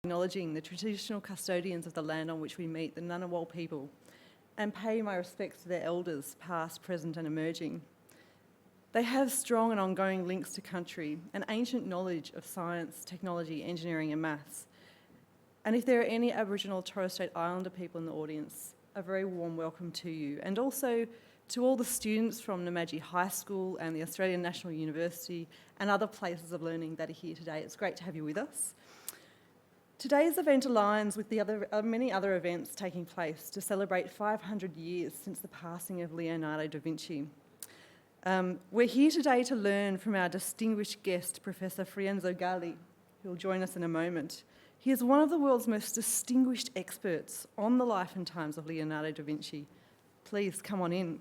acknowledging the traditional custodians of the land on which we meet, the Ngunnawal people, and pay my respects to their elders, past, present and emerging. They have strong and ongoing links to country and ancient knowledge of science, technology, engineering and maths. And if there are any Aboriginal or Torres Strait Islander people in the audience, a very warm welcome to you. And also to all the students from Namadgi High School and the Australian National University and other places of learning that are here today. It's great to have you with us. Today's event aligns with the many other events taking place to celebrate 500 years since the passing of Leonardo da Vinci. We're here today to learn from our distinguished guest, Professor Florenzo Galli, who will join us in a moment. He is one of the world's most distinguished experts on the life and times of Leonardo da Vinci. Please come on in.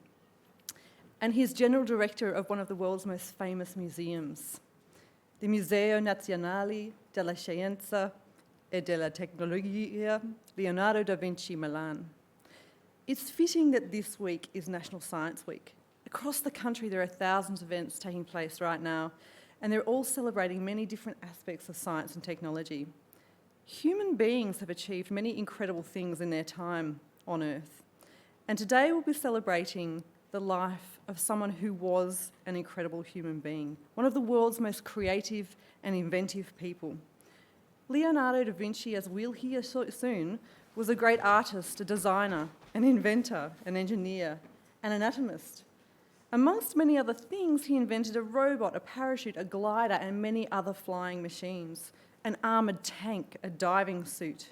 And he is General Director of one of the world's most famous museums, the Museo Nazionale della Scienza e della Tecnologia Leonardo da Vinci Milan. It's fitting that this week is National Science Week. Across the country there are thousands of events taking place right now, and they're all celebrating many different aspects of science and technology. Human beings have achieved many incredible things in their time on Earth, and today we'll be celebrating the life of someone who was an incredible human being, one of the world's most creative and inventive people. Leonardo da Vinci, as we'll hear soon, was a great artist, a designer, an inventor, an engineer, an anatomist. Amongst many other things, he invented a robot, a parachute, a glider, and many other flying machines, an armoured tank, a diving suit.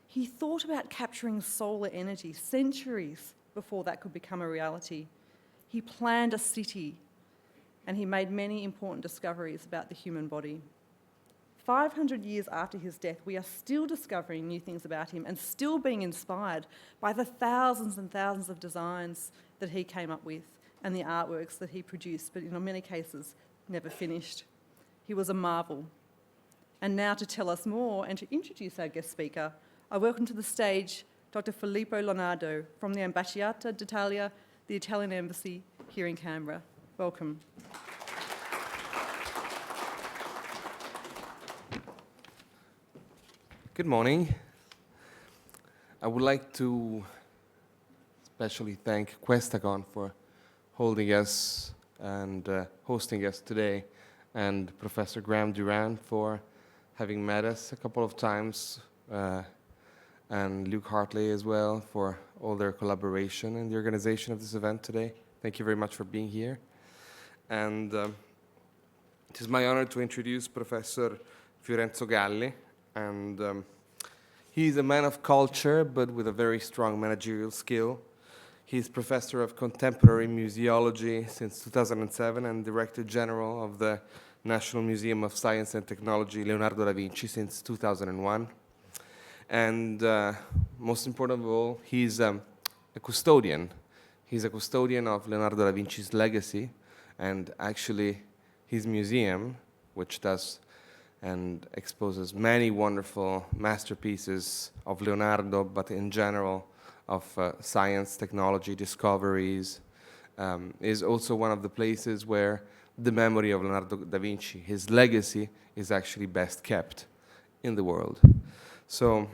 He thought about capturing solar energy centuries before that could become a reality. He planned a city, and he made many important discoveries about the human body. 500 years after his death, we are still discovering new things about him and still being inspired by the thousands and thousands of designs that he came up with and the artworks that he produced, but in many cases, never finished. He was a marvel. And now to tell us more and to introduce our guest speaker, I welcome to the stage Dr. Filippo Leonardo from the Ambasciata d'Italia, the Italian Embassy here in Canberra. Welcome. Good morning. I would like to especially thank Questacon for holding us and hosting us today, and Professor Graham Durant for having met us a couple of times, and Luke Hartley as well for all their collaboration in the organization of this event today. Thank you very much for being here. And it is my honor to introduce Professor Florenzo Galli. And he's a man of culture, but with a very strong managerial skill. He's professor of contemporary museology since 2007 and director general of the National Museum of Science and Technology, Leonardo da Vinci, since 2001. And most important of all, he's a custodian. He's a custodian of Leonardo da Vinci's legacy, and actually his museum, which does and exposes many wonderful masterpieces of Leonardo, but in general of science, technology, discoveries, is also one of the places where the memory of Leonardo da Vinci, his legacy, is actually best kept in the world. So,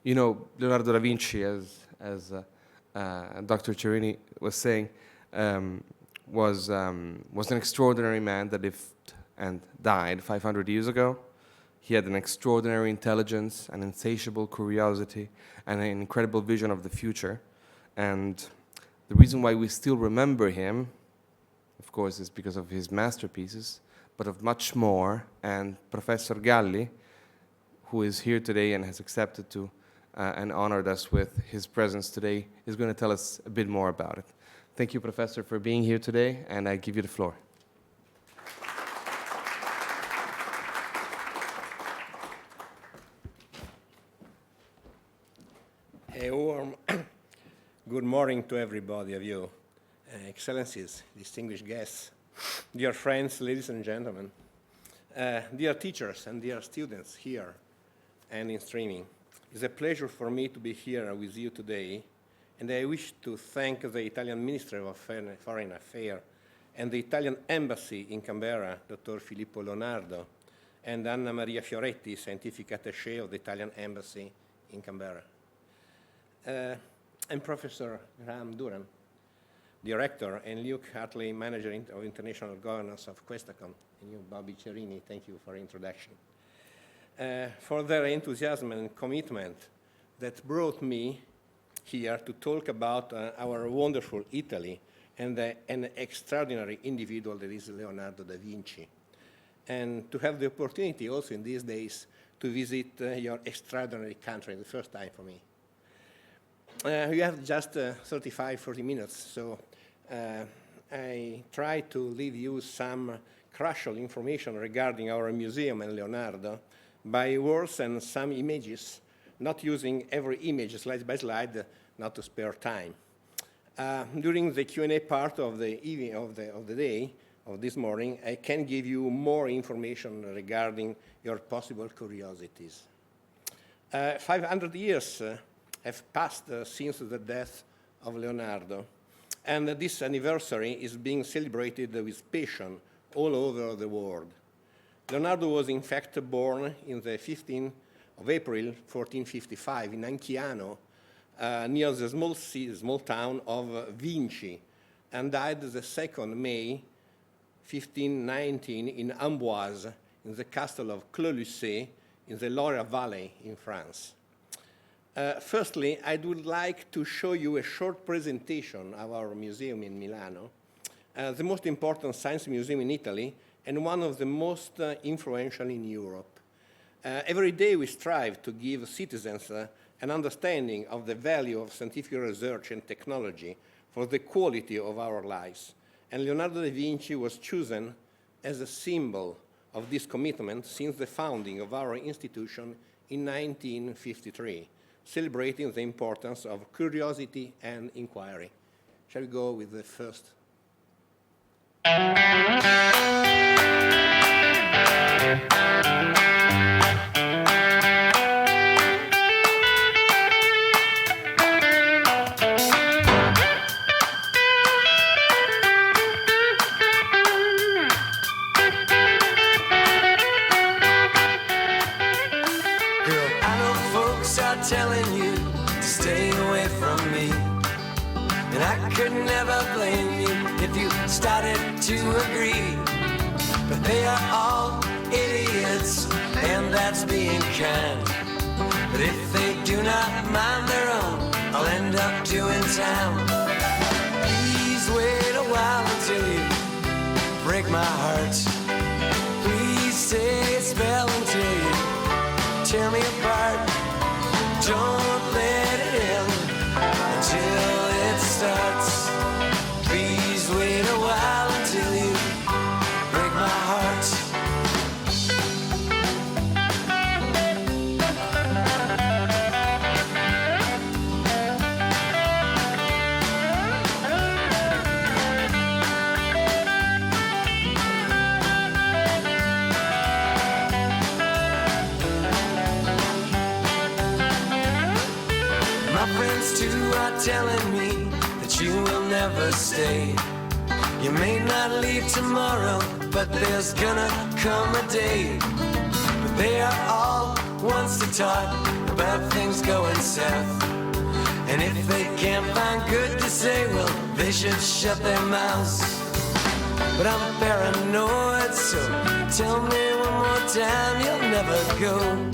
you know, Leonardo da Vinci, as Dr. Cerini was saying, was an extraordinary man that lived and died 500 years ago. He had an extraordinary intelligence, an insatiable curiosity, and an incredible vision of the future. And the reason why we still remember him, of course, is because of his masterpieces, but of much more. And Professor Galli, who is here today and has accepted to and honored us with his presence today, is going to tell us a bit more about it. Thank you, Professor, for being here today, and I give you the floor. A warm good morning to everybody of you, Excellencies, distinguished guests, dear friends, ladies and gentlemen, dear teachers and dear students here and in streaming. It's a pleasure for me to be here with you today, and I wish to thank the Italian Ministry of Foreign Affairs and the Italian Embassy in Canberra, Dr. Filippo Leonardo, and Anna Maria Fioretti, scientific attaché of the Italian Embassy in Canberra. I'm Professor Graham Duran, Director, and Luke Hartley, Manager of International Governance of Questacon, and you, Bobby Cerini, thank you for introduction. For their enthusiasm and commitment that brought me here to talk about our wonderful Italy and an extraordinary individual that is Leonardo da Vinci, and to have the opportunity also in these days to visit your extraordinary country, the first time for me. We have just 35, 40 minutes, so I try to leave you some crucial information regarding our museum and Leonardo by words and some images, not using every image slide by slide, not to spare time. During the Q&A part of the evening of the day, of this morning, I can give you more information regarding your possible curiosities. 500 years have passed since the death of Leonardo, and this anniversary is being celebrated with passion all over the world. Leonardo was in fact born in the 15th of April, 1455, in Anciano, near the small town of Vinci, and died the 2nd May, 1519, in Amboise, in the castle of Clos-Lucé, in the Loire Valley in France. Firstly, I would like to show you a short presentation of our museum in Milano, the most important science museum in Italy, and one of the most influential in Europe. Every day we strive to give citizens an understanding of the value of scientific research and technology for the quality of our lives. And Leonardo da Vinci was chosen as a symbol of this commitment since the founding of our institution in 1953, celebrating the importance of curiosity and inquiry. Shall we go with the first? Telling you to stay away from me, and I could never blame you if you started to agree. But they are all idiots, and that's being kind. But if they do not mind their own, I'll end up doing town. Please wait a while until you break my heart. Please stay a spell until you tear me apart. Don't let it end until it starts. Please wait a while until you break my heart. Telling me that you will never stay. You may not leave tomorrow, but there's gonna come a day. But they are all wants to talk about things going south. And if they can't find good to say, well, they should shut their mouths. But I'm paranoid, so tell me one more time you'll never go.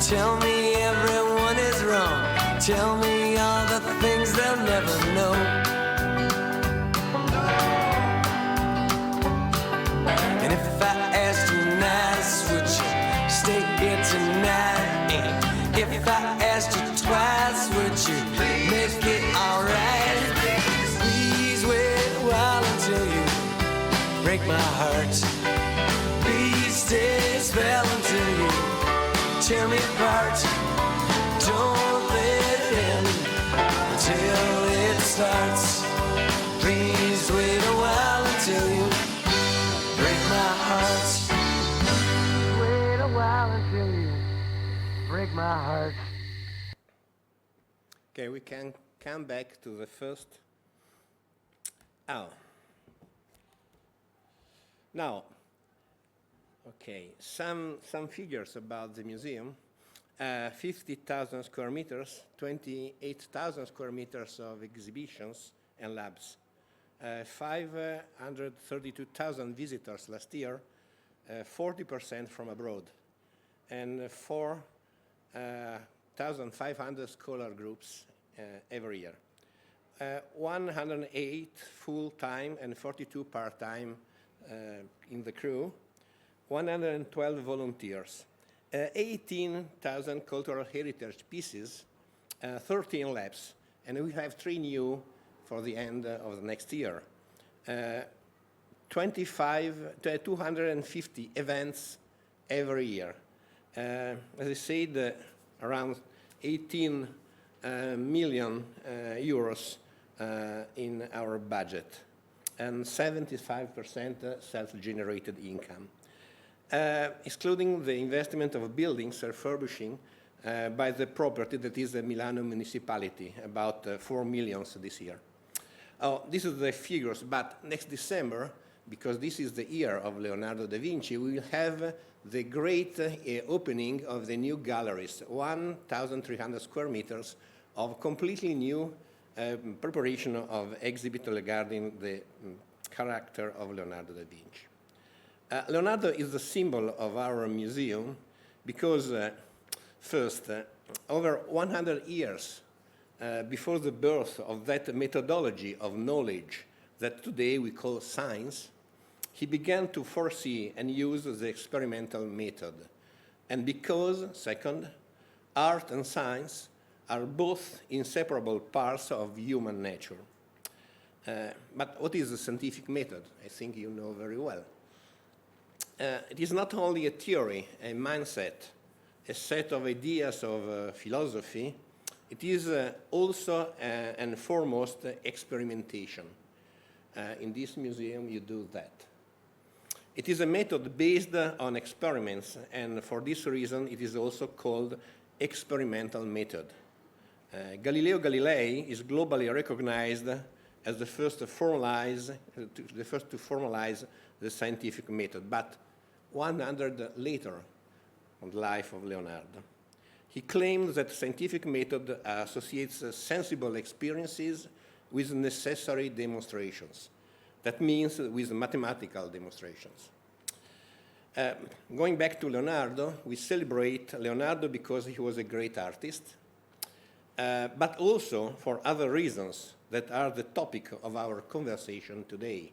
Tell me everyone is wrong. Tell me all the things they'll never know. And if I asked you nice, would you stay here tonight? And if I asked you twice, would you make it alright? Please wait a while until you break my heart. Please stay a spell until you tear me apart. Don't let it end until it starts. Please wait a while until you break my heart. Wait a while until you break my heart. Okay, we can come back to the first. Oh. Now, okay, some figures about the museum. 50,000 square meters, 28,000 square meters of exhibitions and labs, 532,000 visitors last year, 40% from abroad, and 4,500 scholar groups every year. 108 full-time and 42 part-time in the crew, 112 volunteers, 18,000 cultural heritage pieces, 13 labs, and we have 3 new for the end of the next year. 250 events every year. As I said, around 18 million euros in our budget, and 75% self-generated income. Excluding the investment of buildings refurbishing by the property that is the Milano municipality, about 4 million this year. Oh, this is the figures, but next December, because this is the year of Leonardo da Vinci, we will have the great opening of the new galleries, 1,300 square meters of completely new preparation of exhibit regarding the character of Leonardo da Vinci. Leonardo is the symbol of our museum because, first, over 100 years before the birth of that methodology of knowledge that today we call science, he began to foresee and use the experimental method. And because, second, art and science are both inseparable parts of human nature. But what is the scientific method? I think you know very well. It is not only a theory, a mindset, a set of ideas of philosophy, it is also and foremost experimentation. In this museum you do that. It is a method based on experiments, and for this reason it is also called experimental method. Galileo Galilei is globally recognized as the first to formalize the scientific method, but 100 later on the life of Leonardo. He claimed that scientific method associates sensible experiences with necessary demonstrations. That means with mathematical demonstrations. Going back to Leonardo, we celebrate Leonardo because he was a great artist, but also for other reasons that are the topic of our conversation today.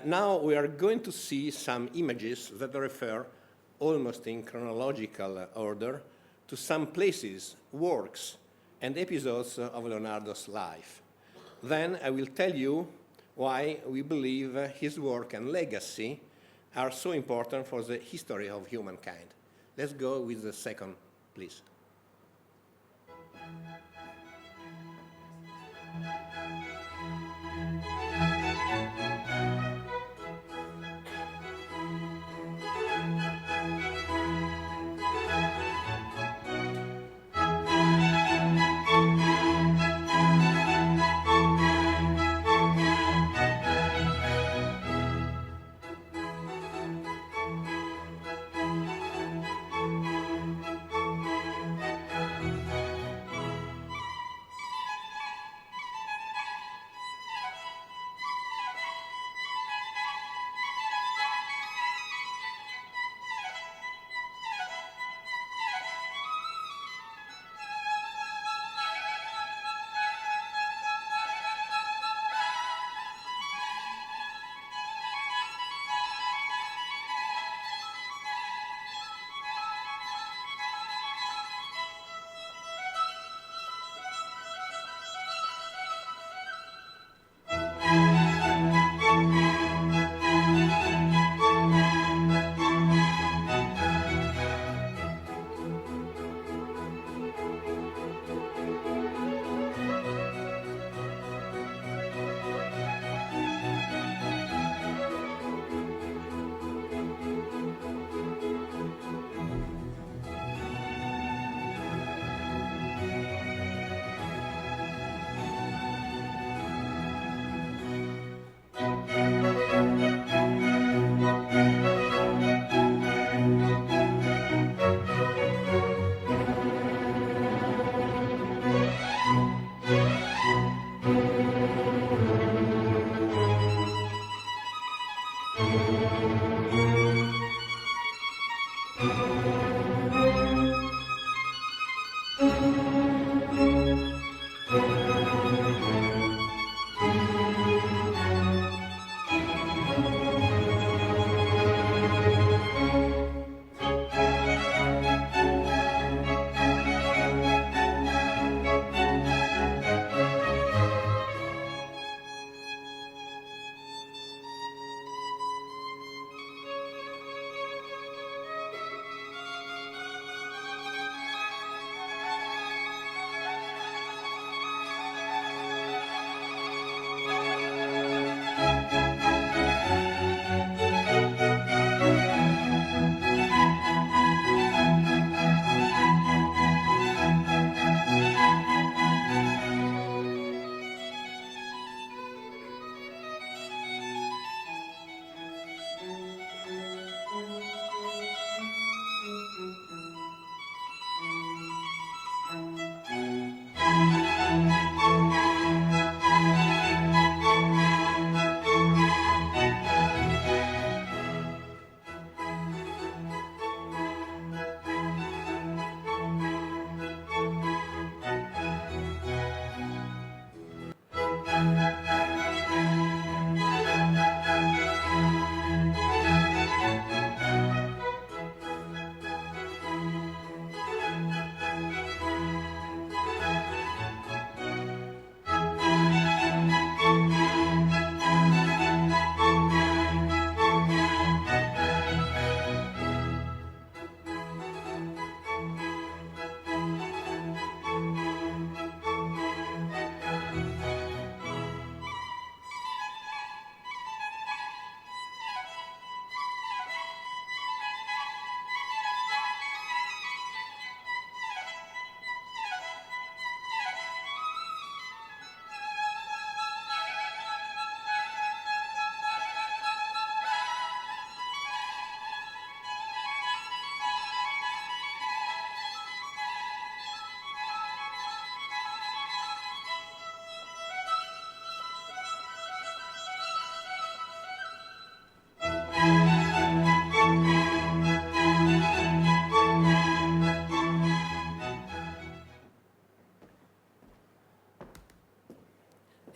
Now we are going to see some images that refer, almost in chronological order, to some places, works, and episodes of Leonardo's life. Then I will tell you why we believe his work and legacy are so important for the history of humankind. Let's go with the second, please.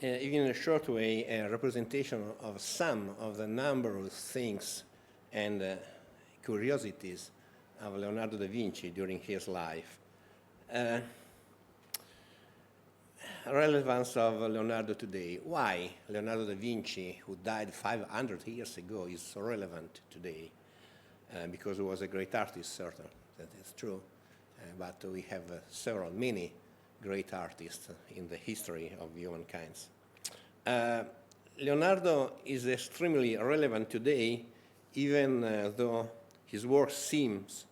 Even in a short way, a representation of some of the number of things and curiosities of Leonardo da Vinci during his life. Relevance of Leonardo today. Why Leonardo da Vinci, who died 500 years ago, is so relevant today? Because he was a great artist, certainly, that is true. But we have many great artists in the history of humankind. Leonardo is extremely relevant today, even though his work seems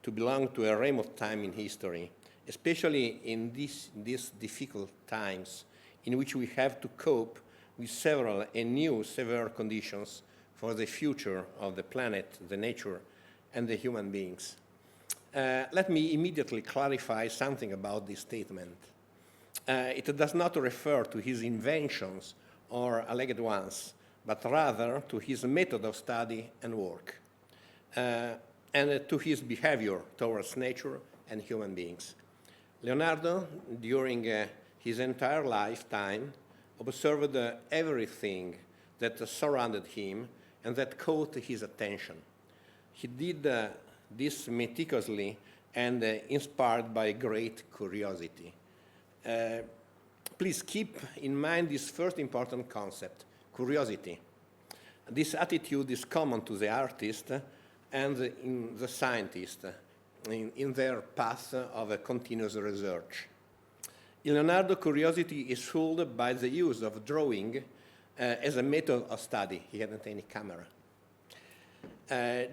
to belong to a remote time in history, especially in these difficult times in which we have to cope with several and new severe conditions for the future of the planet, the nature, and the human beings. Let me immediately clarify something about this statement. It does not refer to his inventions or alleged ones, but rather to his method of study and work, and to his behavior towards nature and human beings. Leonardo, during his entire lifetime, observed everything that surrounded him and that caught his attention. He did this meticulously and inspired by great curiosity. Please keep in mind this first important concept, curiosity. This attitude is common to the artist and the scientist in their path of a continuous research. In Leonardo, curiosity is fueled by the use of drawing as a method of study. He hadn't any camera.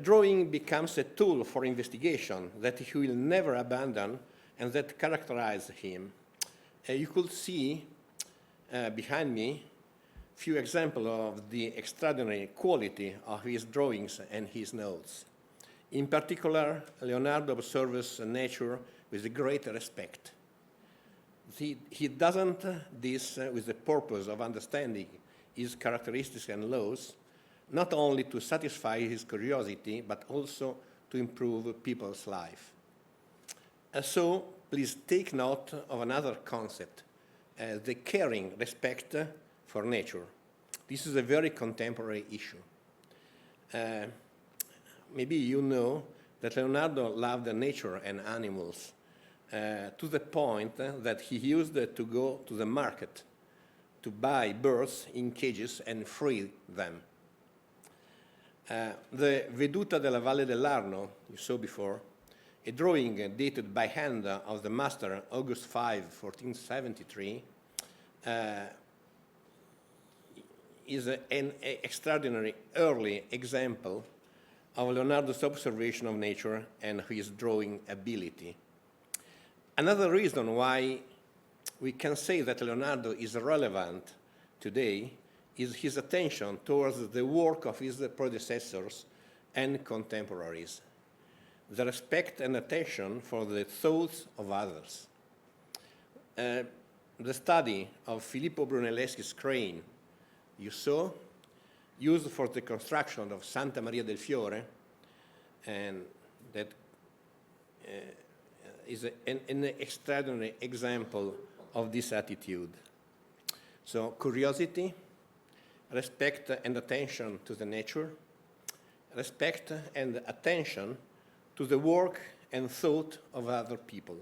Drawing becomes a tool for investigation that he will never abandon and that characterizes him. You could see behind me a few examples of the extraordinary quality of his drawings and his notes. In particular, Leonardo observes nature with great respect. He doesn't this with the purpose of understanding its characteristics and laws, not only to satisfy his curiosity, but also to improve people's life. So please take note of another concept, the caring respect for nature. This is a very contemporary issue. Maybe you know that Leonardo loved nature and animals to the point that he used to go to the market to buy birds in cages and free them. The Veduta della Valle dell'Arno, you saw before, a drawing dated by hand of the master August 5, 1473, is an extraordinary early example of Leonardo's observation of nature and his drawing ability. Another reason why we can say that Leonardo is relevant today is his attention towards the work of his predecessors and contemporaries, the respect and attention for the thoughts of others. The study of Filippo Brunelleschi's crane, you saw, used for the construction of Santa Maria del Fiore, and that is an extraordinary example of this attitude. So curiosity, respect and attention to the nature, respect and attention to the work and thought of other people.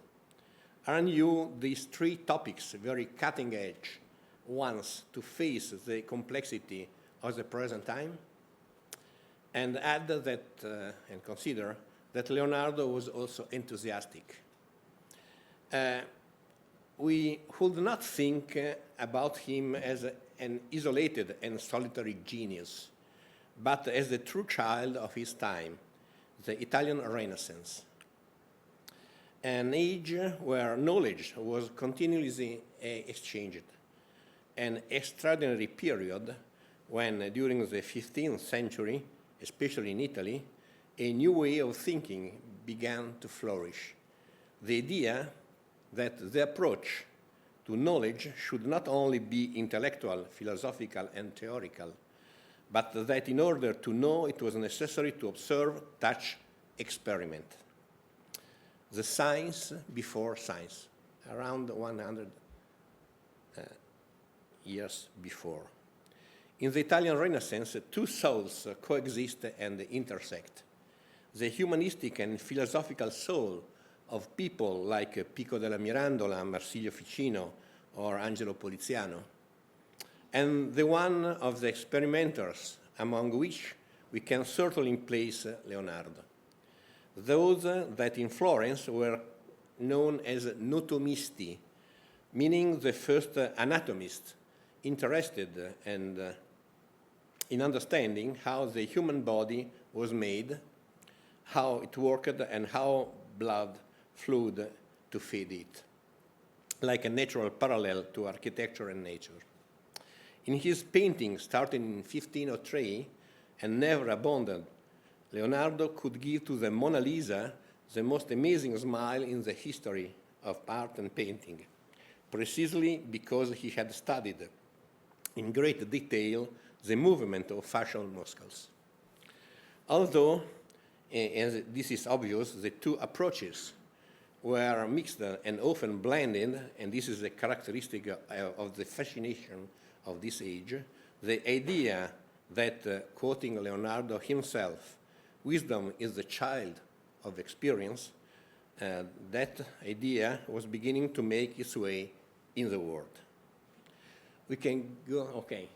Aren't you these three topics very cutting edge ones to face the complexity of the present time? And add that, and consider that Leonardo was also enthusiastic. We would not think about him as an isolated and solitary genius, but as the true child of his time, the Italian Renaissance, an age where knowledge was continuously exchanged, an extraordinary period when, during the 15th century, especially in Italy, a new way of thinking began to flourish. The idea that the approach to knowledge should not only be intellectual, philosophical, and theoretical, but that in order to know it was necessary to observe, touch, experiment. The science before science, around 100 years before. In the Italian Renaissance, two souls coexist and intersect. The humanistic and philosophical soul of people like Pico della Mirandola, Marsilio Ficino, or Angelo Poliziano, and the one of the experimenters, among which we can certainly place Leonardo. Those that in Florence were known as notomisti, meaning the first anatomists interested and in understanding how the human body was made, how it worked, and how blood flowed to feed it, like a natural parallel to architecture and nature. In his painting, starting in 1503 and never abandoned, Leonardo could give to the Mona Lisa the most amazing smile in the history of art and painting, precisely because he had studied in great detail the movement of facial muscles. Although, and this is obvious, the two approaches were mixed and often blended, and this is a characteristic of the fascination of this age, the idea that, quoting Leonardo himself, wisdom is the child of experience, that idea was beginning to make its way in the world. We can go, okay,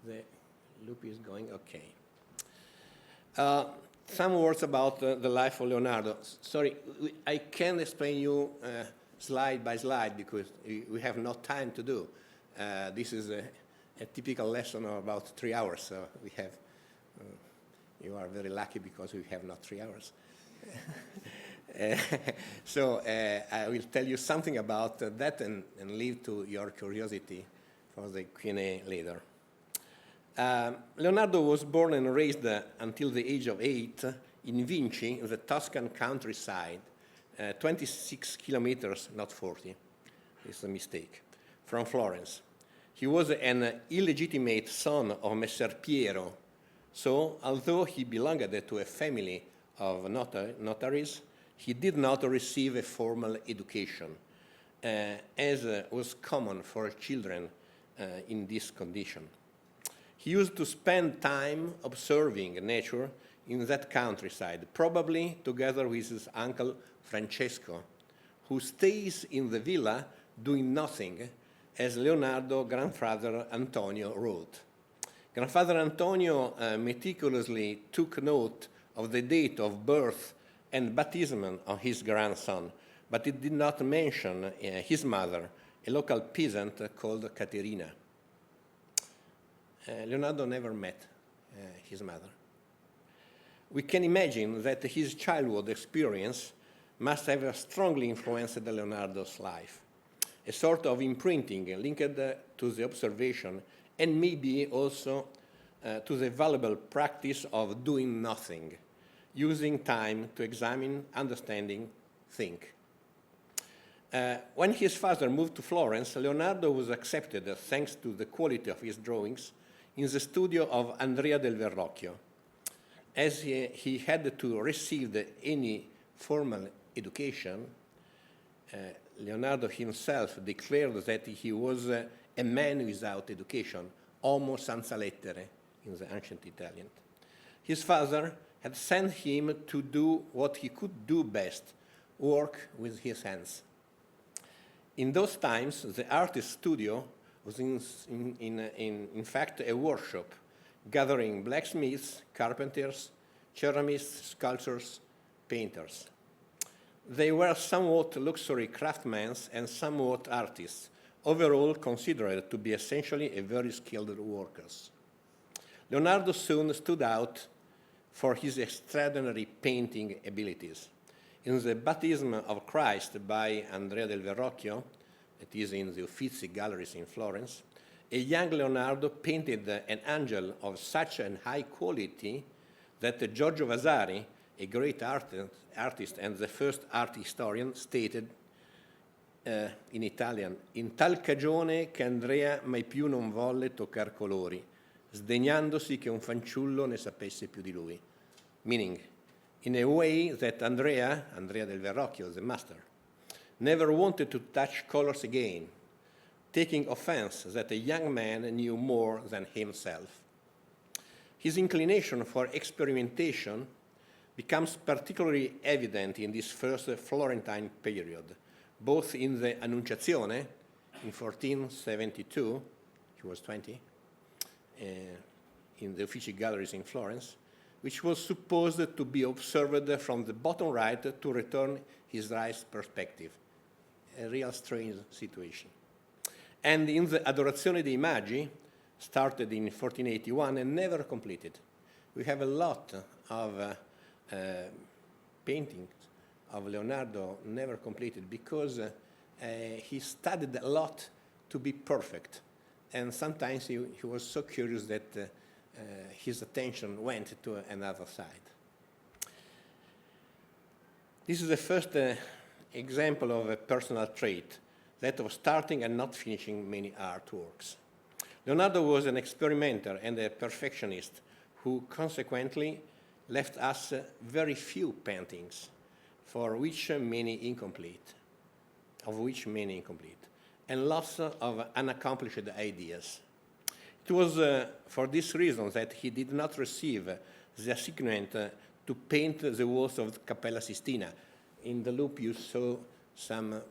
the loop is going, okay. Some words about the life of Leonardo. Sorry, I can't explain you slide by slide because we have no time to do. This is a typical lesson of about 3 hours, so we have, you are very lucky because we have not 3 hours. So I will tell you something about that and leave to your curiosity for the Q&A later. Leonardo was born and raised until the age of 8 in Vinci, in the Tuscan countryside, 26 kilometers, not 40, it's a mistake, from Florence. He was an illegitimate son of Messer Piero, so although he belonged to a family of notaries, he did not receive a formal education, as was common for children in this condition. He used to spend time observing nature in that countryside, probably together with his uncle Francesco, who stays in the villa doing nothing, as Leonardo's grandfather Antonio wrote. Grandfather Antonio meticulously took note of the date of birth and baptism of his grandson, but it did not mention his mother, a local peasant called Caterina. Leonardo never met his mother. We can imagine that his childhood experience must have strongly influenced Leonardo's life, a sort of imprinting linked to the observation and maybe also to the valuable practice of doing nothing, using time to examine, understanding, think. When his father moved to Florence, Leonardo was accepted, thanks to the quality of his drawings, in the studio of Andrea del Verrocchio. As he had to receive any formal education, Leonardo himself declared that he was a man without education, homo senza lettere in the ancient Italian. His father had sent him to do what he could do best, work with his hands. In those times, the artist studio was in fact a workshop, gathering blacksmiths, carpenters, ceramists, sculptors, painters. They were somewhat luxury craftsmen and somewhat artists, overall considered to be essentially a very skilled workers. Leonardo soon stood out for his extraordinary painting abilities. In the Baptism of Christ by Andrea del Verrocchio, it is in the Uffizi galleries in Florence, a young Leonardo painted an angel of such a high quality that Giorgio Vasari, a great artist and the first art historian, stated in Italian, in tal cagione che Andrea mai più non volle toccar colori, sdegnandosi che un fanciullo ne sapesse più di lui. Meaning, in a way that Andrea del Verrocchio, the master, never wanted to touch colors again, taking offense that a young man knew more than himself. His inclination for experimentation becomes particularly evident in this first Florentine period, both in the Annunciazione in 1472, he was 20, in the Uffizi galleries in Florence, which was supposed to be observed from the bottom right to return his right perspective, a real strange situation. And in the Adorazione dei Magi, started in 1481 and never completed. We have a lot of paintings of Leonardo never completed because he studied a lot to be perfect. And sometimes he was so curious that his attention went to another side. This is the first example of a personal trait, that of starting and not finishing many artworks. Leonardo was an experimenter and a perfectionist who consequently left us very few paintings, of which many incomplete, and lots of unaccomplished ideas. It was for this reason that he did not receive the assignment to paint the walls of Cappella Sistina. In the loop you saw some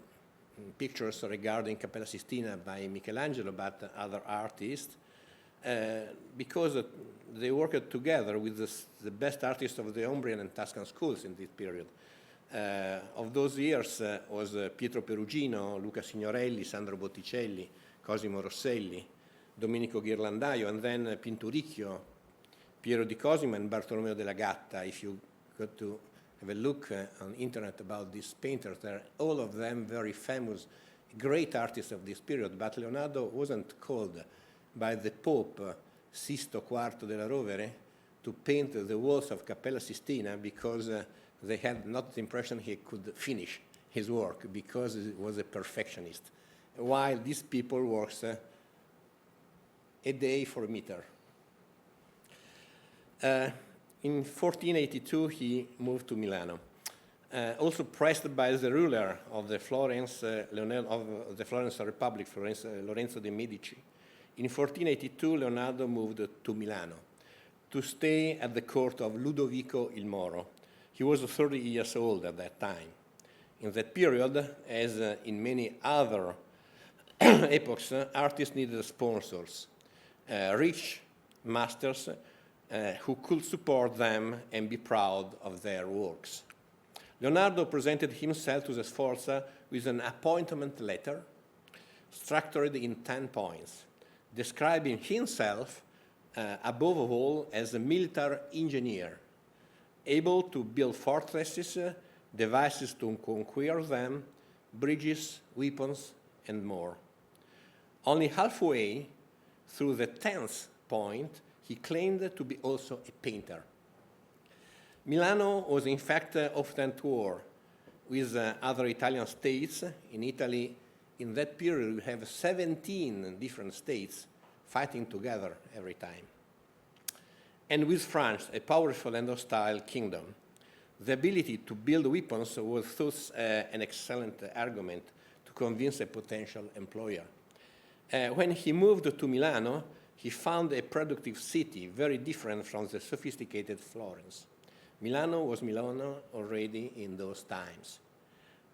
pictures regarding Cappella Sistina by Michelangelo, but other artists, because they worked together with the best artists of the Umbrian and Tuscan schools in this period. Of those years was Pietro Perugino, Luca Signorelli, Sandro Botticelli, Cosimo Rosselli, Domenico Ghirlandaio, and then Pinturicchio, Piero di Cosimo, and Bartolomeo della Gatta. If you go to have a look on internet about these painters, they're all of them very famous, great artists of this period, but Leonardo wasn't called by the Pope Sisto IV della Rovere to paint the walls of Cappella Sistina because they had not the impression he could finish his work because he was a perfectionist, while these people works a day for a meter. In 1482, he moved to Milano. Also pressed by the ruler of the Florence Republic, Lorenzo de' Medici. In 1482, Leonardo moved to Milano to stay at the court of Ludovico il Moro. He was 30 years old at that time. In that period, as in many other epochs, artists needed sponsors, rich masters who could support them and be proud of their works. Leonardo presented himself to the Sforza with an appointment letter structured in 10 points, describing himself above all as a military engineer, able to build fortresses, devices to conquer them, bridges, weapons, and more. Only halfway through the 10th point, he claimed to be also a painter. Milano was in fact often at war with other Italian states. In Italy, in that period, we have 17 different states fighting together every time. And with France, a powerful and hostile kingdom. The ability to build weapons was thus an excellent argument to convince a potential employer. When he moved to Milano, he found a productive city very different from the sophisticated Florence. Milano was Milano already in those times.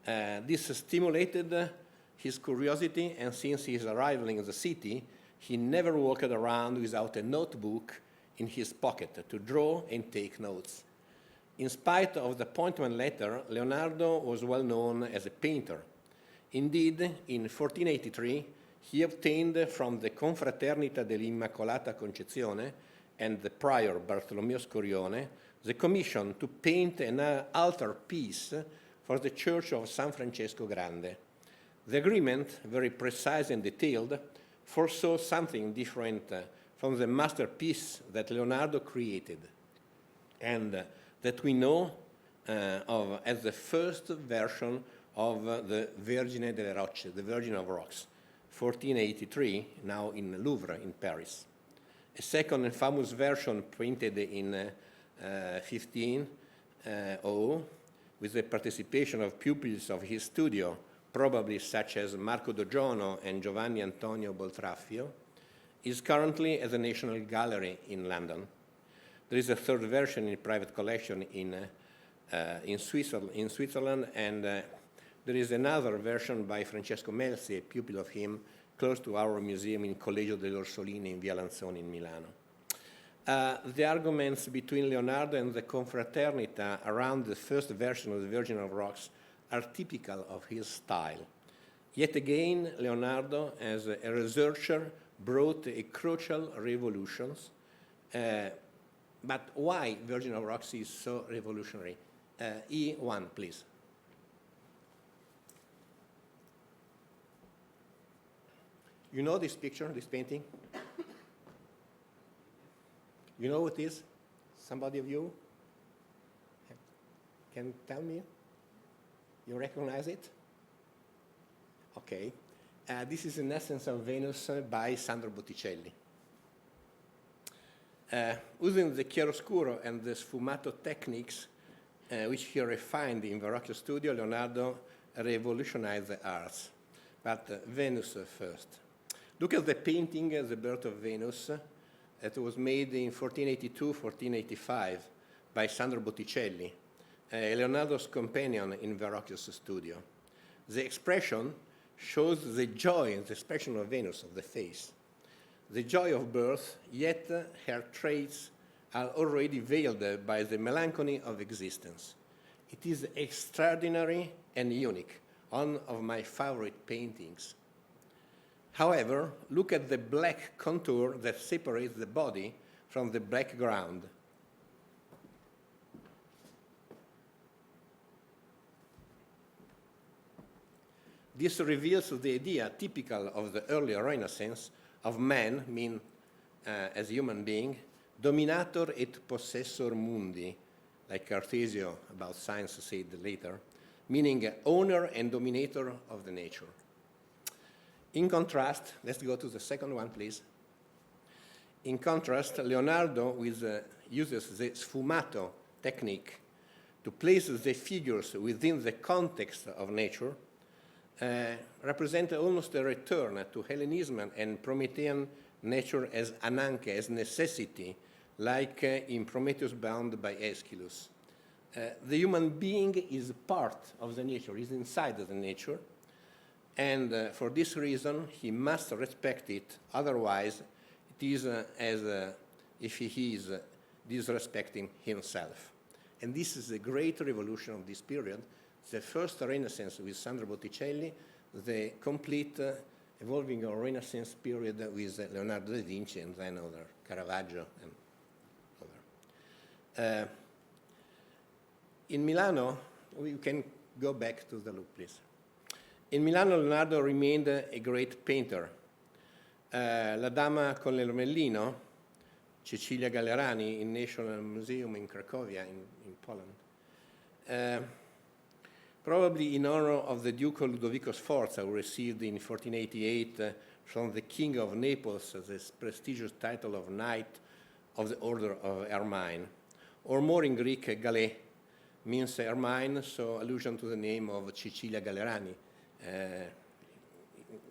This stimulated his curiosity, and since his arrival in the city, he never walked around without a notebook in his pocket to draw and take notes. In spite of the appointment letter, Leonardo was well known as a painter. Indeed, in 1483, he obtained from the Confraternita dell'Immacolata Concezione and the prior Bartolomeo Scorione the commission to paint an altarpiece for the Church of San Francesco Grande. The agreement, very precise and detailed, foresaw something different from the masterpiece that Leonardo created, and that we know of as the first version of the Vergine delle Rocce, the Virgin of Rocks, 1483, now in the Louvre in Paris. A second and famous version printed in 1500, with the participation of pupils of his studio, probably such as Marco Dogiono and Giovanni Antonio Boltraffio, is currently at the National Gallery in London. There is a third version in private collection in Switzerland, and there is another version by Francesco Melzi, a pupil of him, close to our museum in Collegio degli Orsolini in Via Lanzoni in Milano. The arguments between Leonardo and the Confraternita around the first version of the Virgin of Rocks are typical of his style. Yet again, Leonardo, as a researcher, brought a crucial revolution. But why Virgin of Rocks is so revolutionary? E1, please. You know this picture, this painting? You know what it is? Somebody of you can tell me? You recognize it? Okay. This is an essence of Venus by Sandro Botticelli. Using the chiaroscuro and the sfumato techniques, which he refined in Verrocchio studio, Leonardo revolutionized the arts. But Venus first. Look at the painting, The Birth of Venus, that was made in 1482-1485 by Sandro Botticelli, Leonardo's companion in Verrocchio's studio. The expression shows the joy and the expression of Venus, of the face. The joy of birth, yet her traits are already veiled by the melancholy of existence. It is extraordinary and unique, one of my favorite paintings. However, look at the black contour that separates the body from the background. This reveals the idea typical of the early Renaissance of man, as human being, dominator et possessor mundi, like Cartesio about science said later, meaning owner and dominator of the nature. In contrast, let's go to the second one, please. In contrast, Leonardo uses the sfumato technique to place the figures within the context of nature, represent almost a return to Hellenism and Promethean nature as ananke, as necessity, like in Prometheus Bound by Aeschylus. The human being is part of the nature, is inside of the nature, and for this reason he must respect it, otherwise it is as if he is disrespecting himself. And this is the great revolution of this period, the first Renaissance with Sandro Botticelli, the complete evolving of Renaissance period with Leonardo da Vinci and then other, Caravaggio and other. In Milano, we can go back to the loop, please. In Milano, Leonardo remained a great painter. La Dama con l'Ermellino, Cecilia Gallerani, in National Museum in Cracovia, in Poland. Probably in honor of the Duke Ludovico Sforza, who received in 1488 from the King of Naples the prestigious title of Knight of the Order of Ermine, or more in Greek, Galli means Ermine, so allusion to the name of Cecilia Gallerani.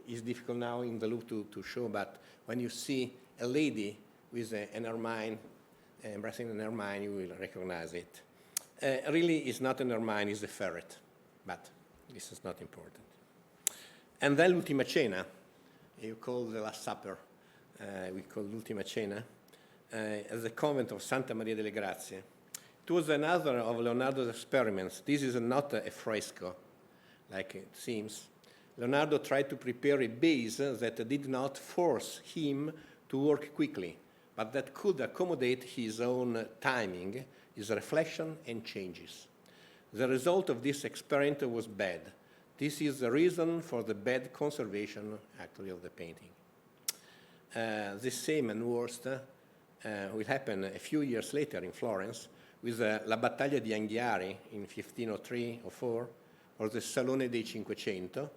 It's difficult now in the loop to show, but when you see a lady with an ermine, embracing an ermine, you will recognize it. Really, it's not an ermine, it's a ferret, but this is not important. And then L'Ultima Cena, you call the Last Supper, we call L'Ultima Cena, at the convent of Santa Maria delle Grazie. It was another of Leonardo's experiments. This is not a fresco, like it seems. Leonardo tried to prepare a base that did not force him to work quickly, but that could accommodate his own timing, his reflection and changes. The result of this experiment was bad. This is the reason for the bad conservation, actually, of the painting. The same and worst will happen a few years later in Florence with La Battaglia di Anghiari in 1503-04, or the Salone dei Cinquecento.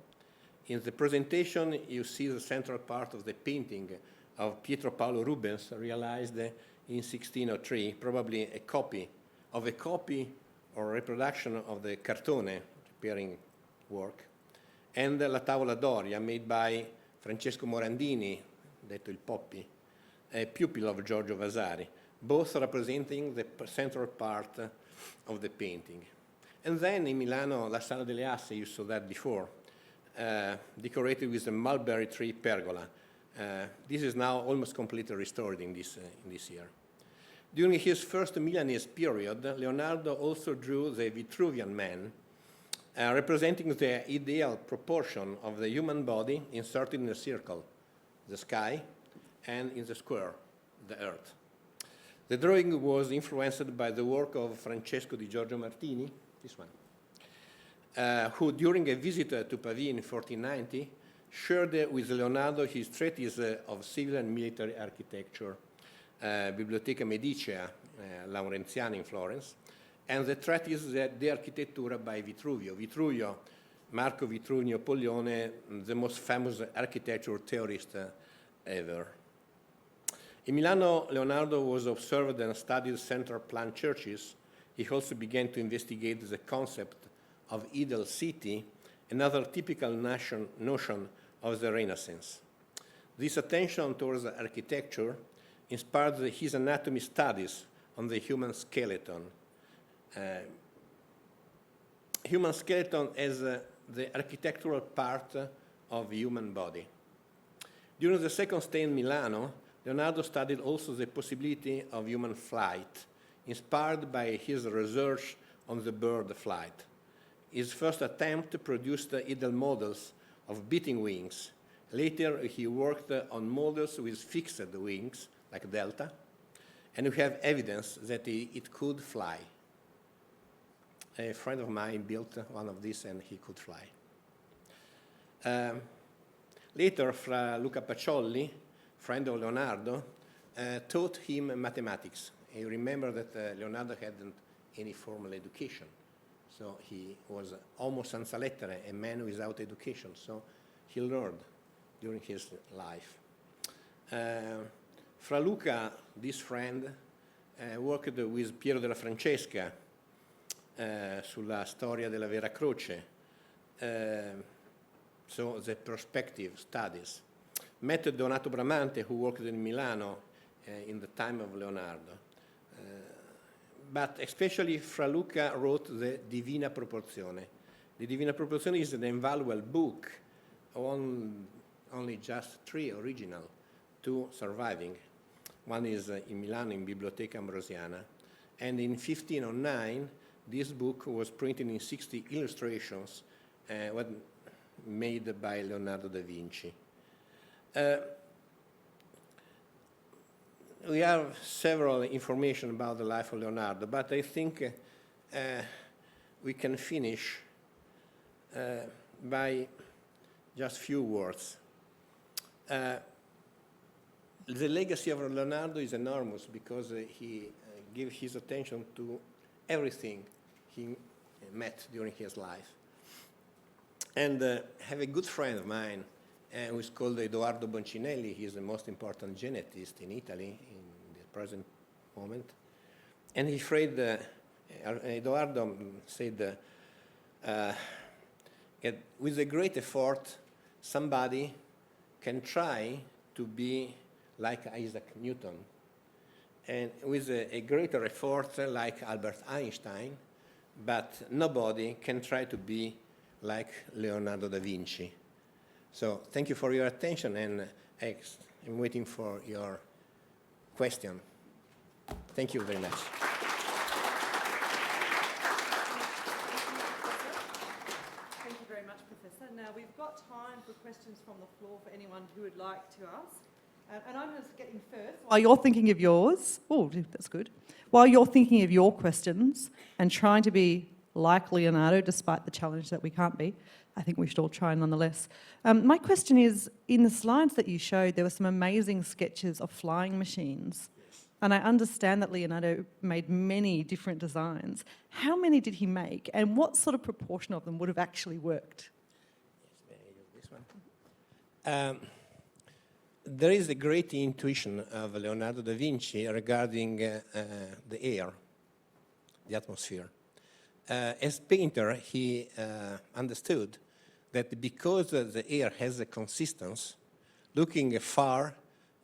In the presentation, you see the central part of the painting of Pietro Paolo Rubens, realized in 1603, probably a copy or reproduction of the Cartone preparing work, and La Tavola Doria, made by Francesco Morandini, detto il Poppi, a pupil of Giorgio Vasari, both representing the central part of the painting. And then in Milano, La Sala delle Asse, you saw that before, decorated with a mulberry tree pergola. This is now almost completely restored in this year. During his first Milanese period, Leonardo also drew the Vitruvian Man, representing the ideal proportion of the human body inserted in a circle, the sky, and in the square, the earth. The drawing was influenced by the work of Francesco di Giorgio Martini, this one, who during a visit to Pavia in 1490 shared with Leonardo his treatise of civil and military architecture, Biblioteca Medicea, Laurenziana in Florence, and the treatise De Architettura by Vitruvio, Marco Vitruvio Poglione, the most famous architecture theorist ever. In Milano, Leonardo was observed and studied central plan churches. He also began to investigate the concept of ideal city, another typical notion of the Renaissance. This attention towards architecture inspired his anatomy studies on the human skeleton. Human skeleton as the architectural part of the human body. During the second stay in Milano, Leonardo studied also the possibility of human flight, inspired by his research on the bird flight. His first attempt produced ideal models of beating wings. Later, he worked on models with fixed wings, like Delta, and we have evidence that it could fly. A friend of mine built one of these, and he could fly. Later, Fra Luca Pacioli, friend of Leonardo, taught him mathematics. You remember that Leonardo hadn't any formal education, so he was almost senza lettere, a man without education, so he learned during his life. Fra Luca, this friend, worked with Piero della Francesca sulla storia della Vera Croce, so the perspective studies. Met Donato Bramante, who worked in Milano in the time of Leonardo. But especially Fra Luca wrote the Divina Proporzione. The Divina Proporzione is an invaluable book, only just 3 original, 2 surviving. One is in Milan in Biblioteca Ambrosiana. And in 1509, this book was printed in 60 illustrations made by Leonardo da Vinci. We have several information about the life of Leonardo, but I think we can finish by just few words. The legacy of Leonardo is enormous because he gave his attention to everything he met during his life. And have a good friend of mine who is called Edoardo Boncinelli. He is the most important genetist in Italy in the present moment. And he afraid, Edoardo said, with a great effort, somebody can try to be like Isaac Newton, and with a greater effort like Albert Einstein, but nobody can try to be like Leonardo da Vinci. So thank you for your attention, and I'm waiting for your question. Thank you very much. Thank you very much, Professor. Now, we've got time for questions from the floor for anyone who would like to ask. And I'm going to get in first. While you're thinking of yours, oh, that's good. While you're thinking of your questions and trying to be like Leonardo, despite the challenge that we can't be, I think we should all try nonetheless. My question is, in the slides that you showed, there were some amazing sketches of flying machines. And I understand that Leonardo made many different designs. How many did he make, and what sort of proportion of them would have actually worked? Yes, may I use this one? There is a great intuition of Leonardo da Vinci regarding the air, the atmosphere. As painter, he understood that because the air has a consistency, looking far,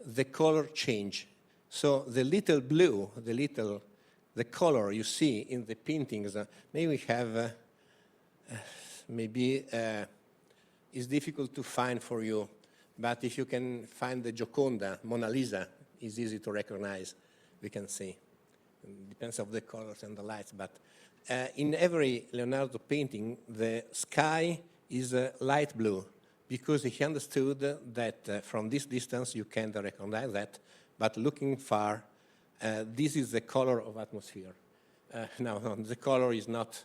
the color change. So the little blue, the color you see in the paintings, maybe have, it's difficult to find for you. But if you can find the Gioconda, Mona Lisa, is easy to recognize, we can see. It depends on the colors and the lights. But in every Leonardo painting, the sky is light blue, because he understood that from this distance you can't recognize that, but looking far, this is the color of atmosphere. No, the color is not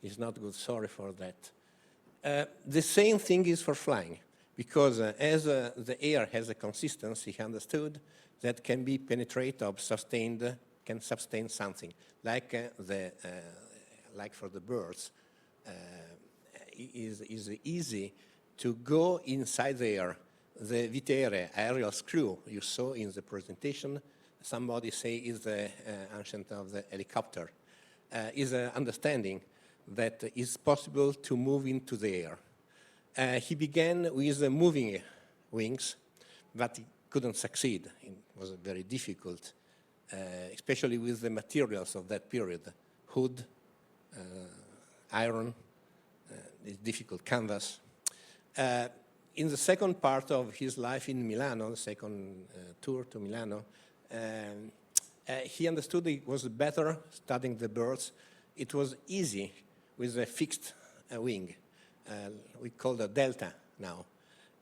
good, sorry for that. The same thing is for flying. Because as the air has a consistency, he understood that can be penetrated or sustained, can sustain something. Like like for the birds, is easy to go inside the air. The vitere, aerial screw you saw in the presentation, somebody say is the ancient of the helicopter, is understanding that it's possible to move into the air. He began with moving wings, but he couldn't succeed. It was very difficult, especially with the materials of that period. Wood, iron, it's difficult, canvas. In the second part of his life in Milano, the second tour to Milano, he understood it was better studying the birds. It was easy with a fixed wing. We call it delta now.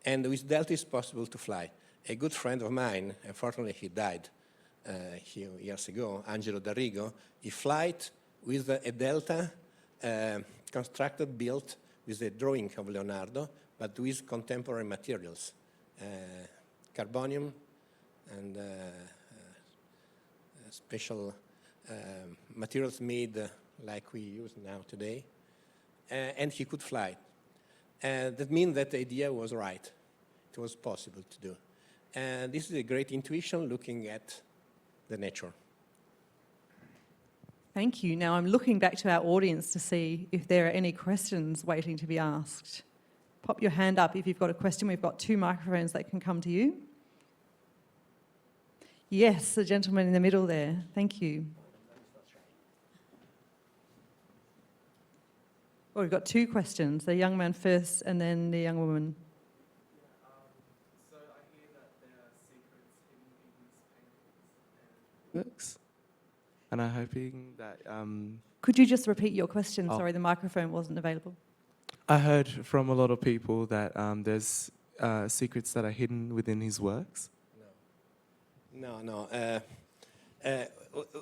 And with delta it's possible to fly. A good friend of mine, unfortunately he died a few years ago, Angelo D'Arrigo, he flied with a delta constructed, built with a drawing of Leonardo, but with contemporary materials, carbonium and special materials made like we use now today, and he could fly. That means that the idea was right. It was possible to do. And this is a great intuition looking at the nature. Thank you. Now I'm looking back to our audience to see if there are any questions waiting to be asked. Pop your hand up if you've got a question. We've got 2 microphones that can come to you. Yes, the gentleman in the middle there. Thank you. Well, we've got 2 questions. The young man first and then the young woman. So I hear that there are secrets hidden in these paintings and books, and I'm hoping that Could you just repeat your question? Oh. Sorry, the microphone wasn't available. I heard from a lot of people that there's secrets that are hidden within his works. No.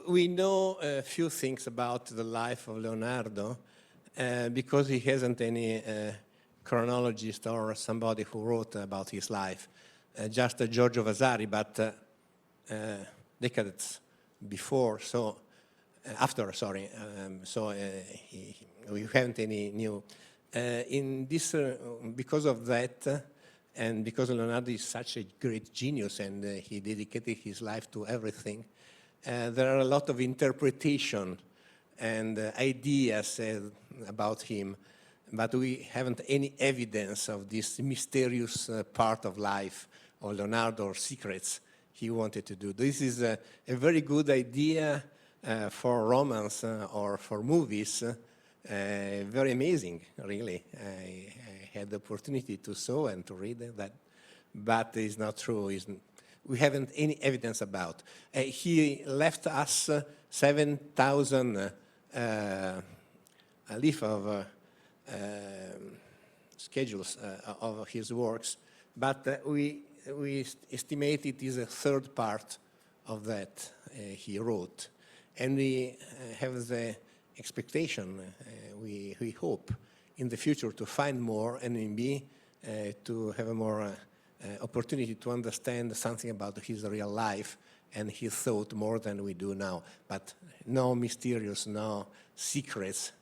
We know a few things about the life of Leonardo because he hasn't any chronologist or somebody who wrote about his life. Just Giorgio Vasari, but decades before, so after, sorry. We haven't any new. In this, because of that, and because Leonardo is such a great genius and he dedicated his life to everything, there are a lot of interpretation and ideas about him, but we haven't any evidence of this mysterious part of life of Leonardo or secrets he wanted to do. This is a very good idea for romance or for movies. Very amazing, really. I had the opportunity to saw and to read that, but it's not true. We haven't any evidence about. He left us 7,000 leaf of schedules of his works, but we estimate it is a third part of that he wrote. And we have the expectation, we hope, in the future to find more and maybe to have a more opportunity to understand something about his real life and his thought more than we do now. But no mysterious, no secrets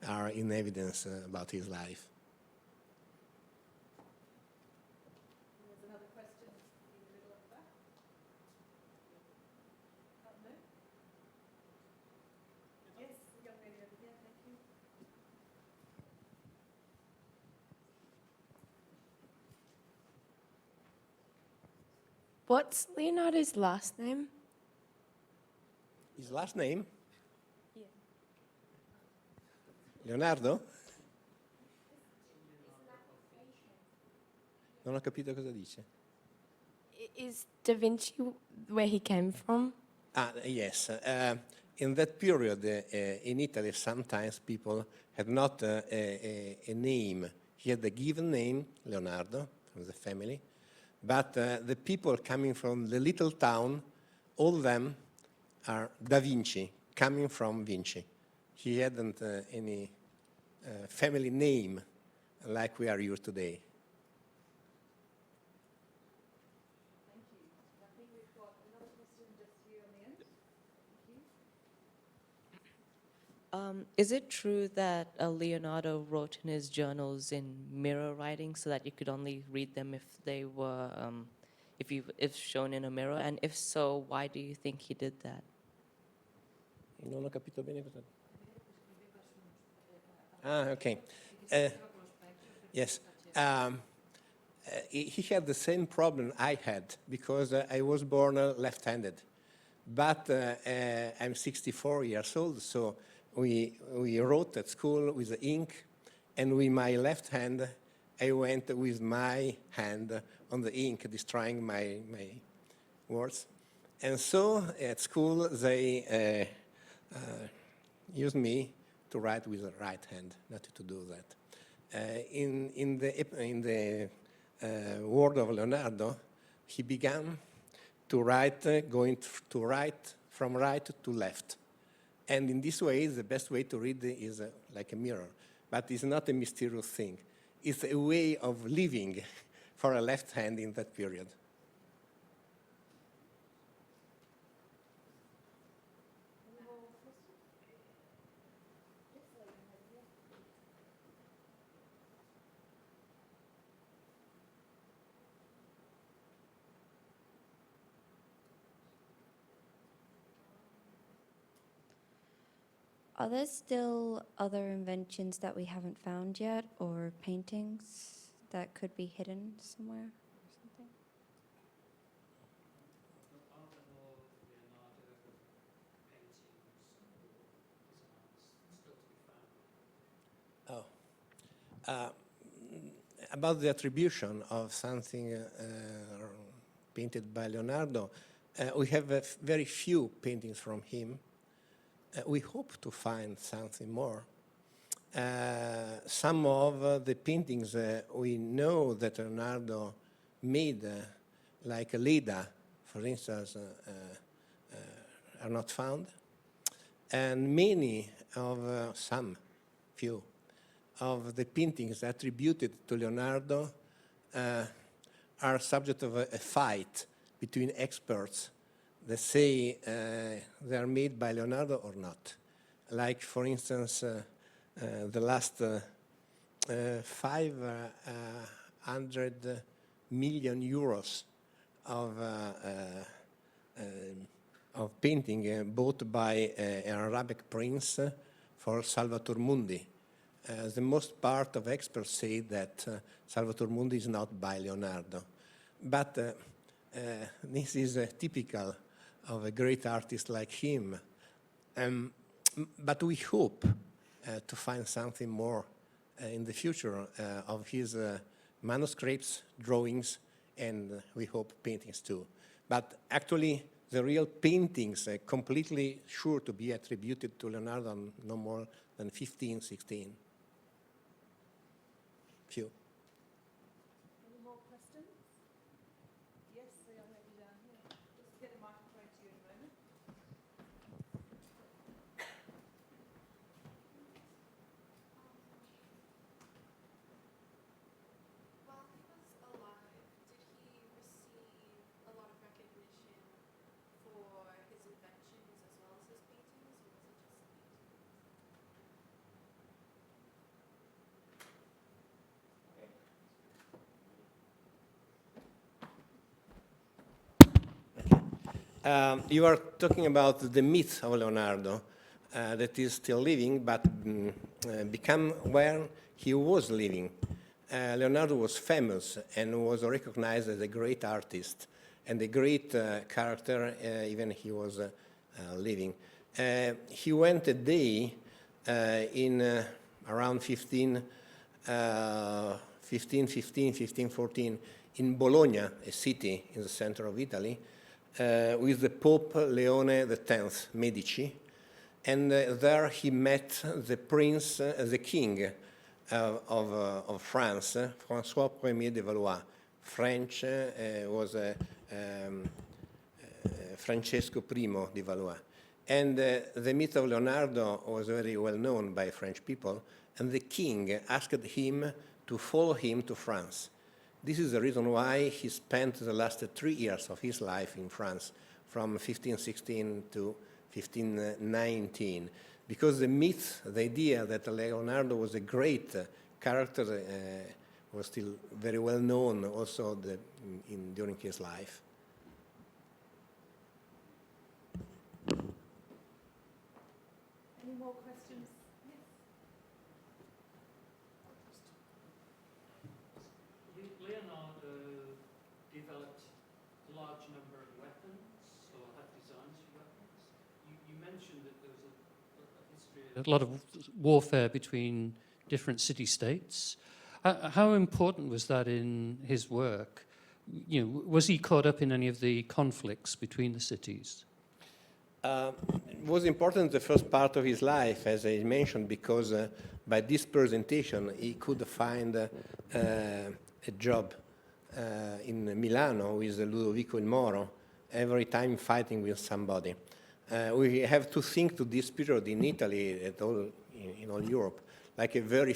are in evidence about his life. There's another question in the middle of the back. Yes, the young lady over here, thank you. What's Leonardo's last name? His last name? Yeah. Leonardo? Non ho capito cosa dice. Is Da Vinci where he came from? Yes. In that period, in Italy, sometimes people had not a name. He had a given name, Leonardo, from the family, but the people coming from the little town, all of them are Da Vinci, coming from Vinci. He hadn't any family name like we are used today. Thank you. I think we've got another question just here on the end. Thank you. Is it true that Leonardo wrote in his journals in mirror writing so that you could only read them if they were, if shown in a mirror? And if so, why do you think he did that? Non ho capito bene cosa. Okay. Yes. He had the same problem I had because I was born left-handed. But I'm 64 years old, so we wrote at school with the ink, and with my left hand, I went with my hand on the ink, destroying my words. And so at school, they used me to write with the right hand, not to do that. In the world of Leonardo, he began to write, going to right, from right to left. And in this way, the best way to read is like a mirror. But it's not a mysterious thing. It's a way of living for a left hand in that period. Are there still other inventions that we haven't found yet, or paintings that could be hidden somewhere or something? Oh. About the attribution of something painted by Leonardo, we have very few paintings from him. We hope to find something more. Some of the paintings we know that Leonardo made, like Leda, for instance, are not found. And many of few of the paintings attributed to Leonardo are subject of a fight between experts that say they are made by Leonardo or not. Like, for instance, the last 500 million euros of painting bought by an Arabic prince for Salvator Mundi. The most part of experts say that Salvator Mundi is not by Leonardo. But this is typical of a great artist like him. But we hope to find something more in the future of his manuscripts, drawings, and we hope paintings too. But actually, the real paintings are completely sure to be attributed to Leonardo, no more than 15, 16. Few. Any more questions? Yes, the young lady down here. Just get the microphone to you in a moment. While he was alive, did he receive a lot of recognition for his inventions as well as his paintings, or was it just You are talking about the myth of Leonardo that is still living, but become where he was living. Leonardo was famous and was recognized as a great artist and a great character, even he was living. He went a day in around 1514 in Bologna, a city in the center of Italy, with the Pope Leone X Medici, and there he met the prince, the king of France, François Ier de Valois. French was Francesco I di Valois. And the myth of Leonardo was very well known by French people, and the king asked him to follow him to France. This is the reason why he spent the last 3 years of his life in France, from 1516 to 1519, because the myth, the idea that Leonardo was a great character was still very well known also during his life. Any more questions? Yes. Leonardo developed a large number of weapons, or had designs for weapons. You mentioned that there was a history, a lot of warfare between different city-states. How important was that in his work? You know, was he caught up in any of the conflicts between the cities? It was important the first part of his life, as I mentioned, because by this presentation he could find a job in Milano with Ludovico il Moro, every time fighting with somebody. We have to think to this period in Italy, in all Europe, like a very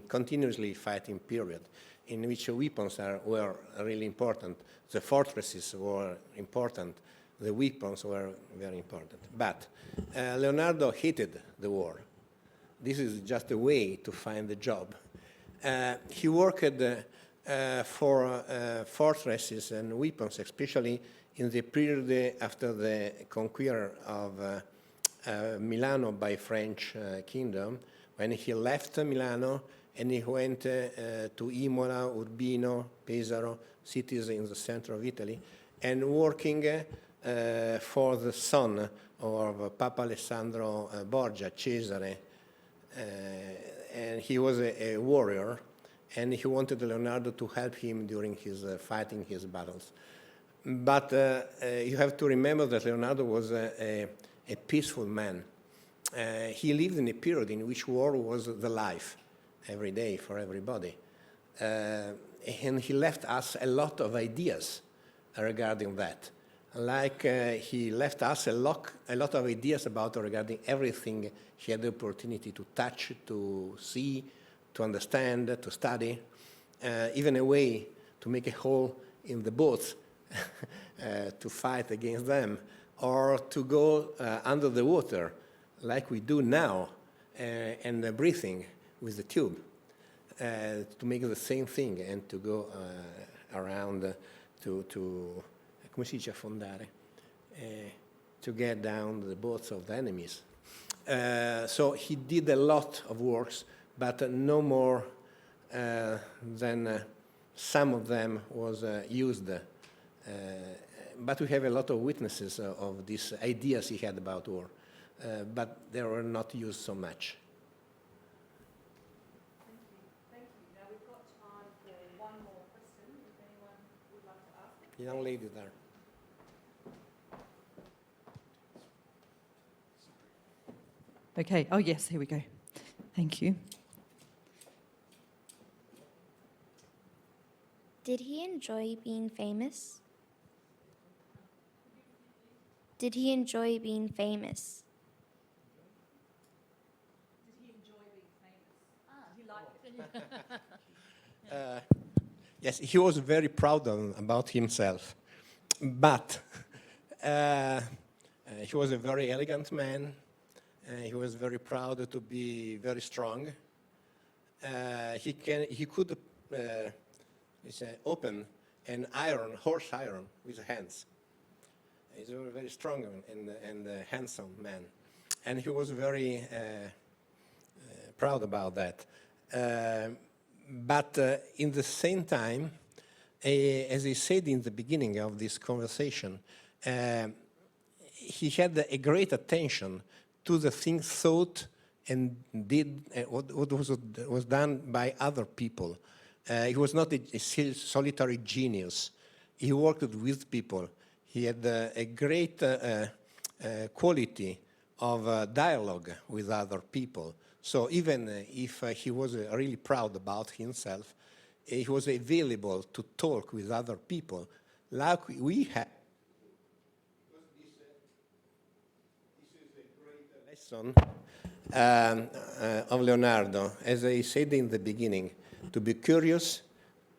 continuously fighting period, in which weapons were really important. The fortresses were important. The weapons were very important. But Leonardo hated the war. This is just a way to find a job. He worked for fortresses and weapons, especially in the period after the conquest of Milano by French kingdom, when he left Milano and he went to Imola, Urbino, Pesaro, cities in the center of Italy, and working for the son of Papa Alessandro Borgia, Cesare. And he was a warrior, and he wanted Leonardo to help him during his fighting his battles. But you have to remember that Leonardo was a peaceful man. He lived in a period in which war was the life every day for everybody. And he left us a lot of ideas regarding that. Like he left us a lot of ideas about regarding everything he had the opportunity to touch, to see, to understand, to study, even a way to make a hole in the boats to fight against them, or to go under the water like we do now, and breathing with the tube, to make the same thing and to go around to come si dice affondare, to get down the boats of the enemies. So he did a lot of works, but no more than some of them was used. But we have a lot of witnesses of these ideas he had about war, but they were not used so much. Thank you. Now we've got time for one more question, if anyone would like to ask it. Young lady there. Okay. Oh, yes, here we go. Thank you. Did he enjoy being famous? Did he enjoy being famous? Yes, he was very proud about himself, but he was a very elegant man. He was very proud to be very strong. He could open an horse iron with his hands. He's a very strong and handsome man, and he was very proud about that. But in the same time, as I said in the beginning of this conversation, he had a great attention to the things thought and did, what was done by other people. He was not a solitary genius. He worked with people. He had a great quality of dialogue with other people. So even if he was really proud about himself, he was available to talk with other people like we have. This is a great lesson of Leonardo, as I said in the beginning, to be curious,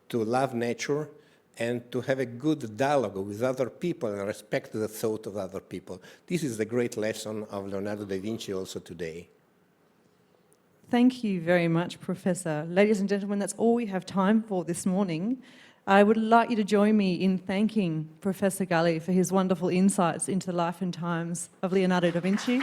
to love nature, and to have a good dialogue with other people and respect the thought of other people. This is the great lesson of Leonardo da Vinci also today. Thank you very much, Professor. Ladies and gentlemen, that's all we have time for this morning. I would like you to join me in thanking Professor Galli for his wonderful insights into the life and times of Leonardo da Vinci.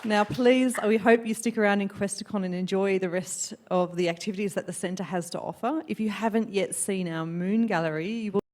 Now, please, we hope you stick around in Questacon and enjoy the rest of the activities that the centre has to offer. If you haven't yet seen our moon gallery, you will